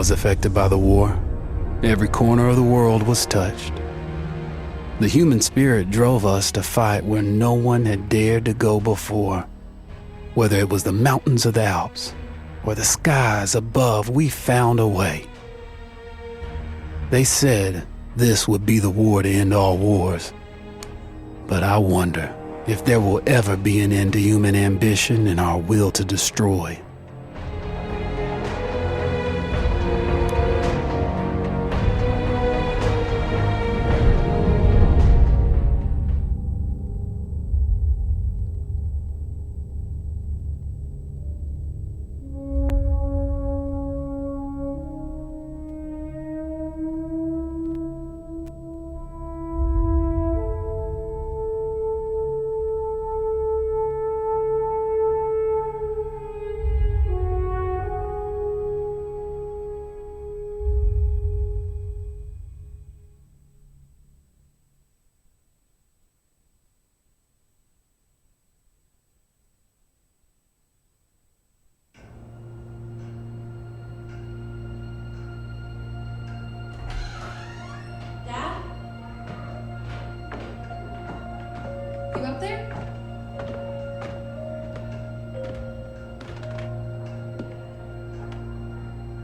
was affected by the war. Every corner of the world was touched. The human spirit drove us to fight where no one had dared to go before. Whether it was the mountains of the Alps or the skies above, we found a way. They said this would be the war to end all wars. But I wonder if there will ever be an end to human ambition and our will to destroy. You up there?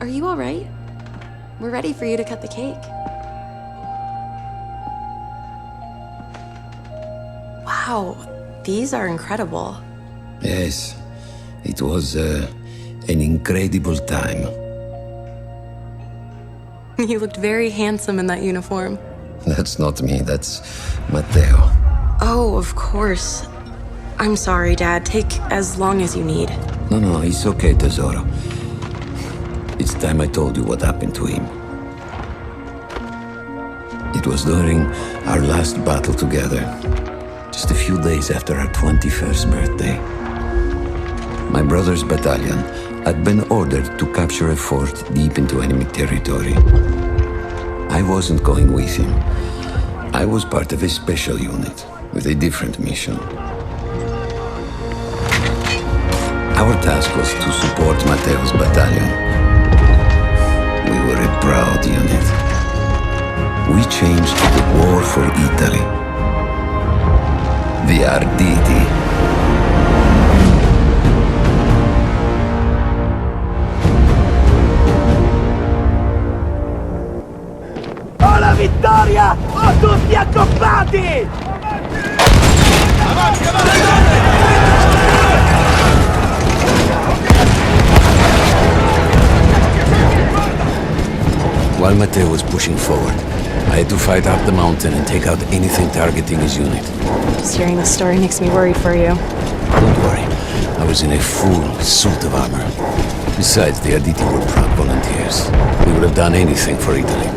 Are you all right? We're ready for you to cut the cake. Wow, these are incredible. Yes, it was an incredible time. You looked very handsome in that uniform. That's not me, that's Matteo. Oh, of course. I'm sorry, Dad. Take as long as you need. No, it's okay, Tesoro. It's time I told you what happened to him. It was during our last battle together, just a few days after our 21st birthday. My brother's battalion had been ordered to capture a fort deep into enemy territory. I wasn't going with him. I was part of a special unit with a different mission. Our task was to support Matteo's battalion. We were a proud unit. We changed the war for Italy. The Arditi. Ho la vittoria! Ho tutti accoppati! Avanti, While Matteo was pushing forward, I had to fight up the mountain and take out anything targeting his unit. Just hearing the story makes me worried for you. Don't worry, I was in a full suit of armor. Besides, the Arditi were proud volunteers. We would have done anything for Italy.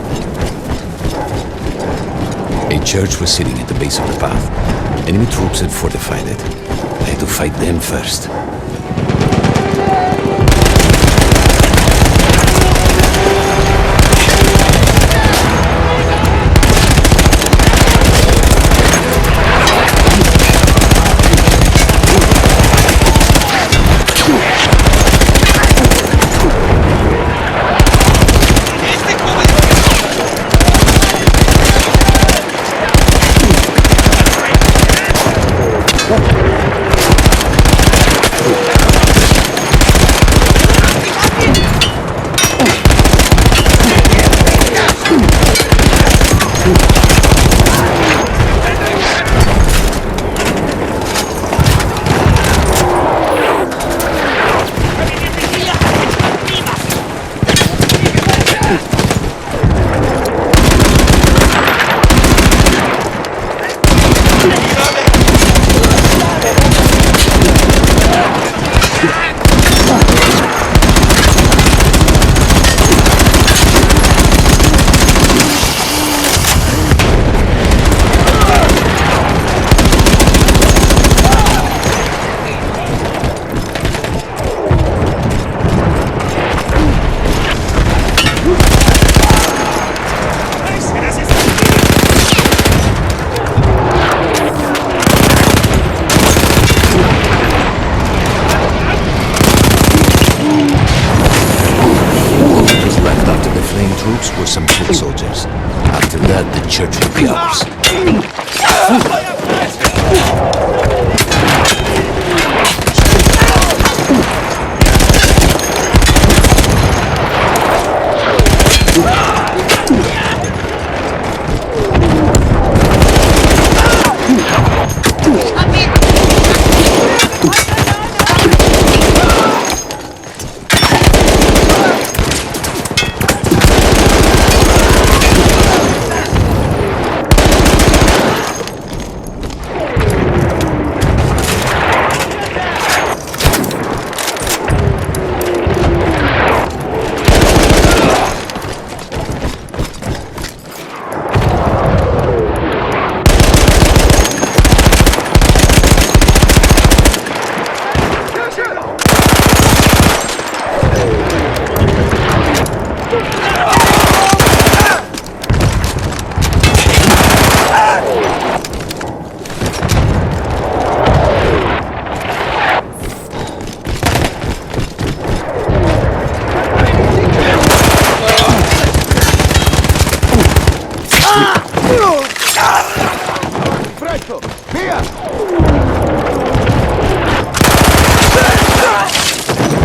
A church was sitting at the base of the path. Enemy troops had fortified it. I had to fight them first. troops were some foot soldiers. After that, the church would be ours.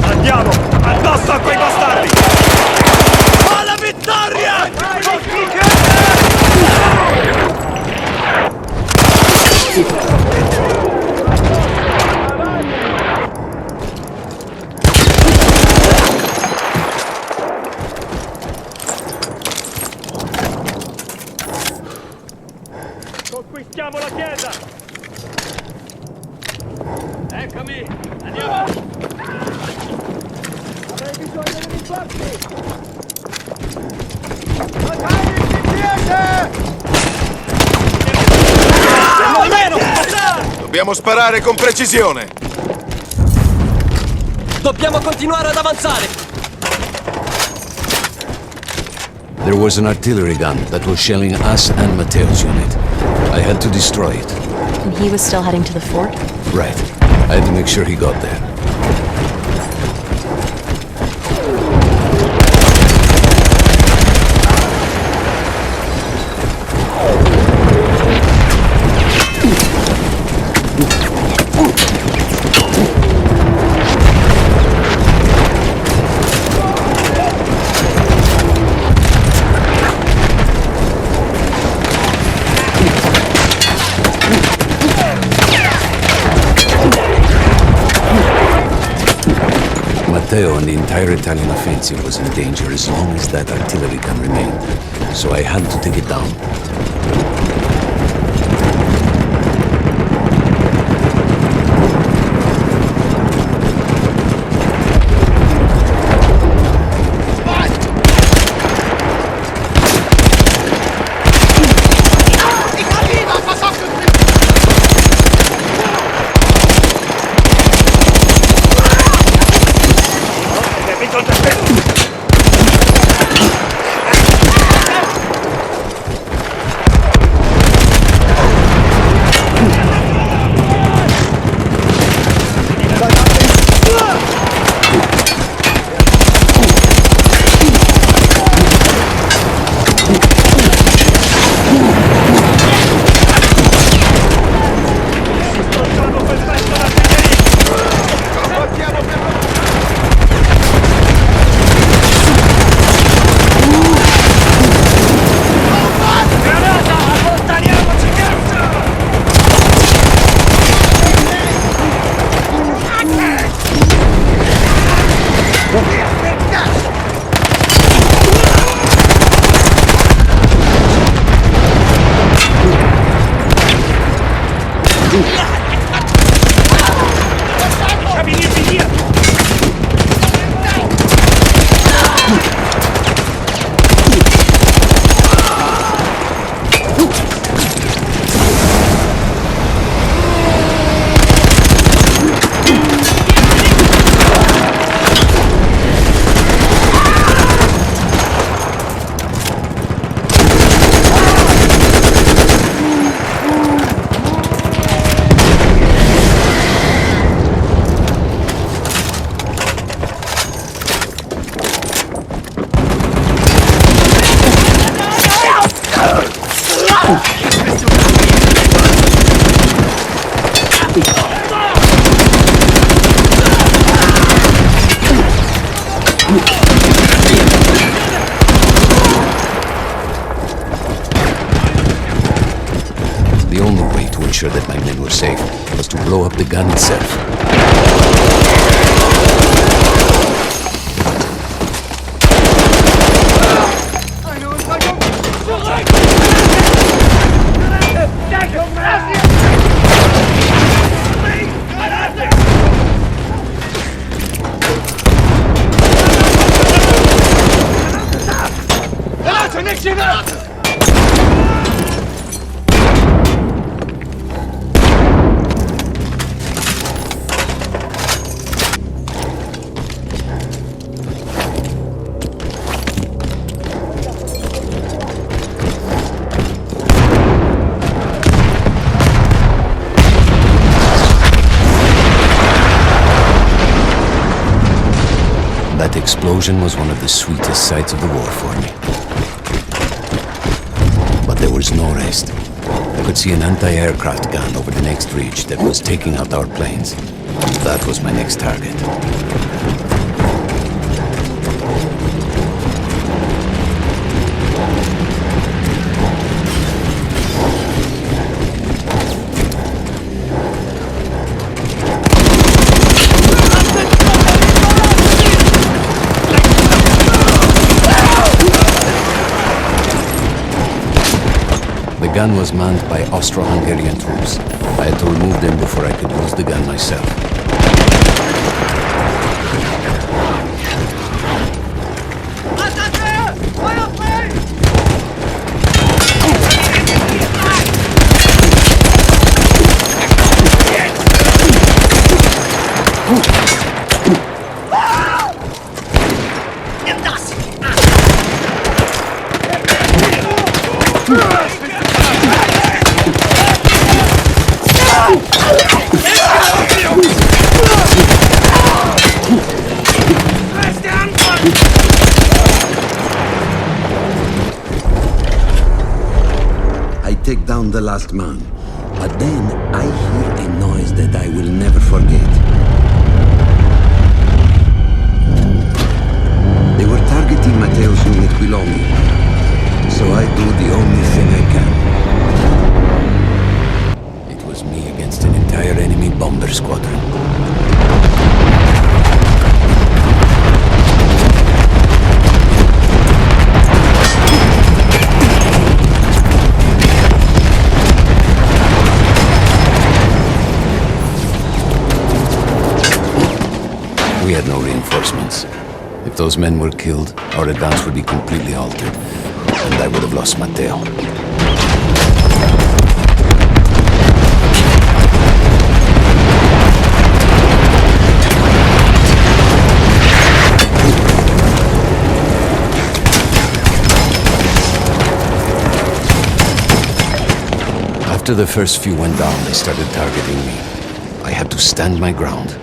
Andiamo! Addosso a quei bastardi! Alla vittoria! Conquistiamo la chiesa! Eccomi! Andiamo! Avrei bisogno di rinforzi! Dobbiamo sparare con precisione! Dobbiamo continuare ad avanzare! There was an artillery gun that was shelling us and Matteo's unit. I had to destroy it. And he was still heading to the fort? Right. I had to make sure he got there. Matteo and the entire Italian offensive was in danger as long as that artillery gun remained, so I had to take it down. sure that my men were safe was to blow up the gun itself. That explosion was one of the sweetest sights of the war for me. But there was no rest. I could see an anti-aircraft gun over the next ridge that was taking out our planes. That was my next target. The gun was manned by Austro-Hungarian troops. I had to remove them before I could use the gun myself. I take down the last man, but then I hear a noise that I will never forget. They were targeting Matteo's unit below me, so I do the only thing I can. It was me against an entire enemy bomber squadron. We had no reinforcements. If those men were killed, our advance would be completely halted, and I would have lost Matteo. After the first few went down, they started targeting me. I had to stand my ground.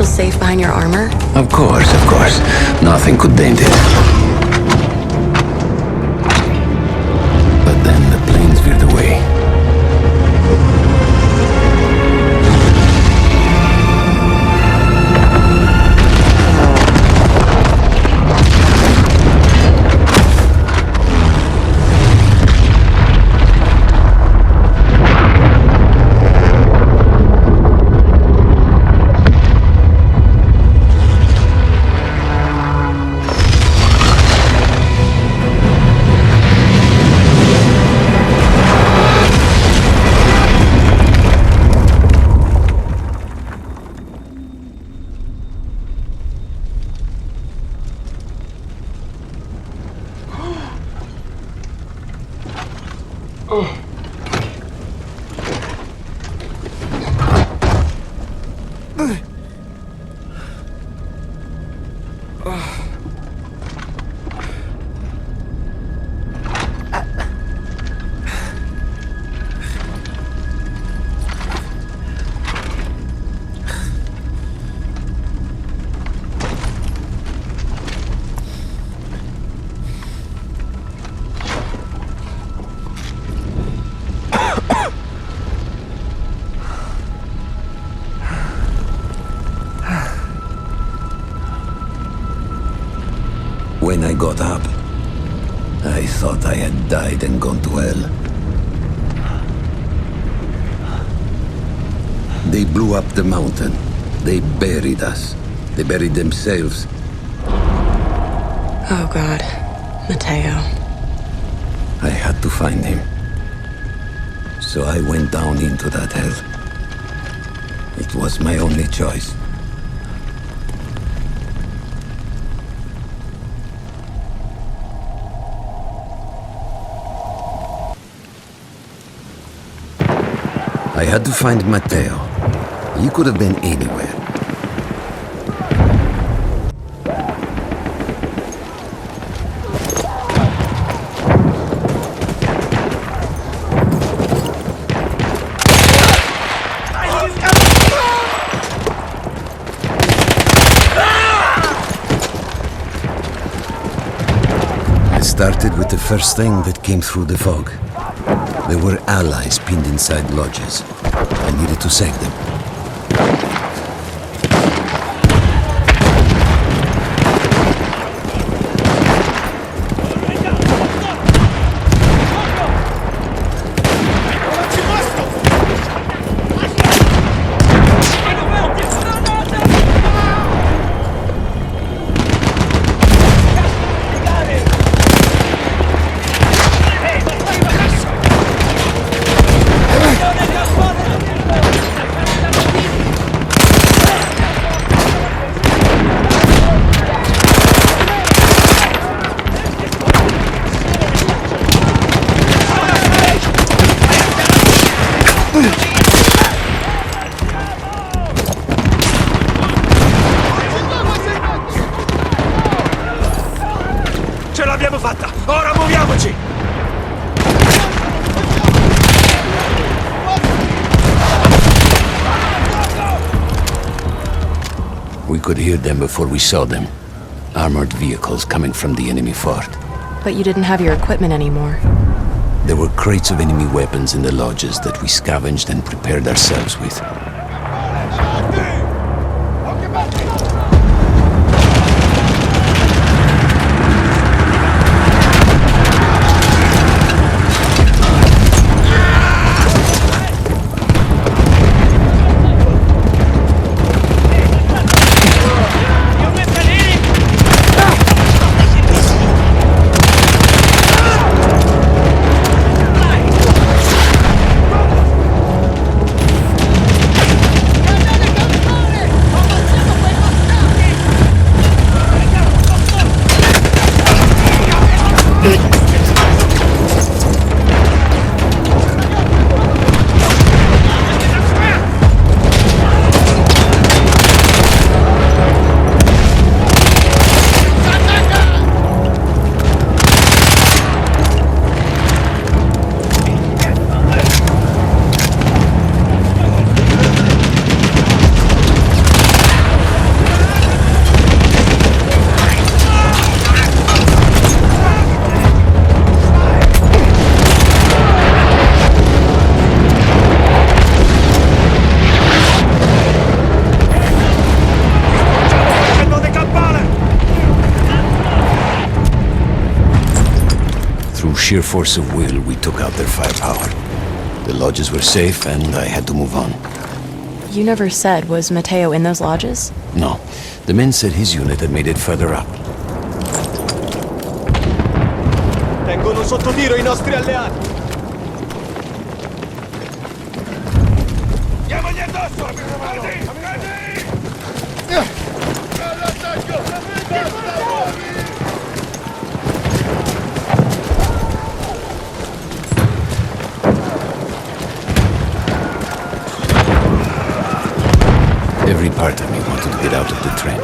Safe behind your armor? Of course. Nothing could dent it. But then the planes veered away. When I got up, I thought I had died and gone to hell. They blew up the mountain. They buried us. They buried themselves. Oh, God. Matteo. I had to find him. So I went down into that hell. It was my only choice. I had to find Matteo. He could have been anywhere. I started with the first thing that came through the fog. There were allies pinned inside lodges. I needed to save them. Ce l'abbiamo fatta! Ora muoviamoci! We could hear them before we saw them. Armored vehicles coming from the enemy fort. But you didn't have your equipment anymore. There were crates of enemy weapons in the lodges that we scavenged and prepared ourselves with. Through sheer force of will, we took out their firepower. The lodges were safe, and I had to move on. You never said, was Matteo in those lodges? No. The men said his unit had made it further up. Tengono sotto tiro i nostri alleati! Andiamogli addosso!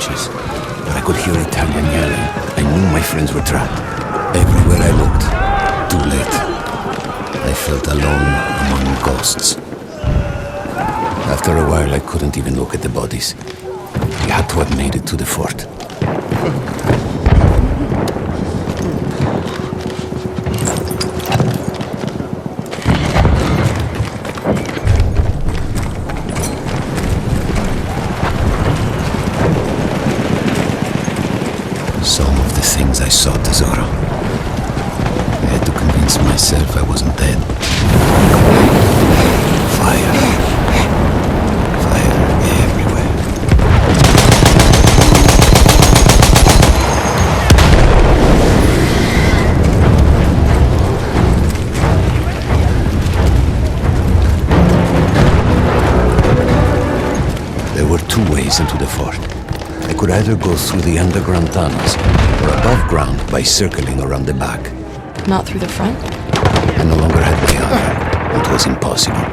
trenches, but I could hear Italian yelling. I knew my friends were trapped. Everywhere I looked, too late. I felt alone among ghosts. After a while, I couldn't even look at the bodies. We had to have made it to the fort. Some of the things I saw, Tesoro. I had to convince myself I wasn't dead. Fire. Fire everywhere. There were two ways into the fort. I could either go through the underground tunnels or above ground by circling around the back. Not through the front? I no longer had way under. It was impossible.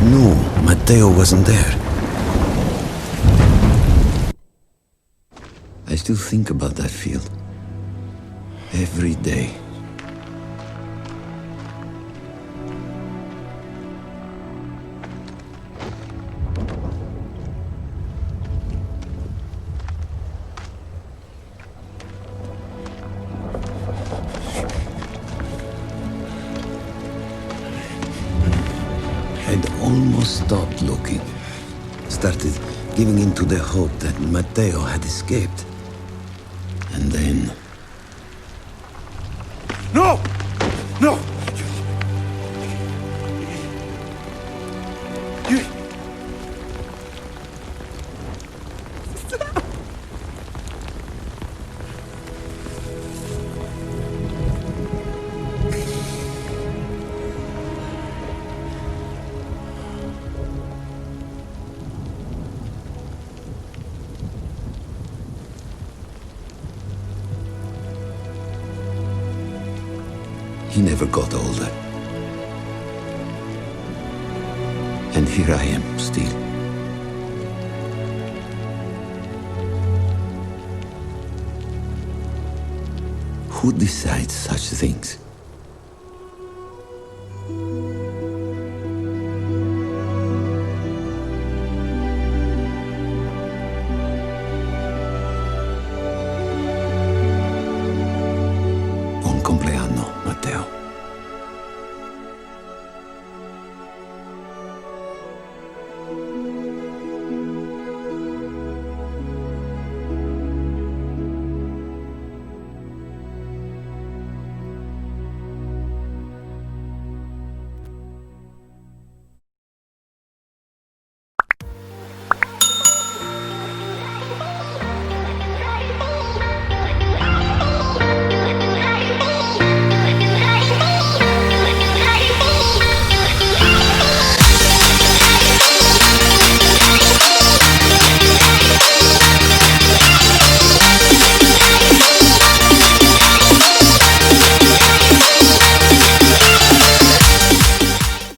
No, Matteo wasn't there. I still think about that field. Every day. I'd almost stopped looking. Started giving in to the hope that Matteo had escaped. And then... No! No! He never got older. And here I am, still. Who decides such things?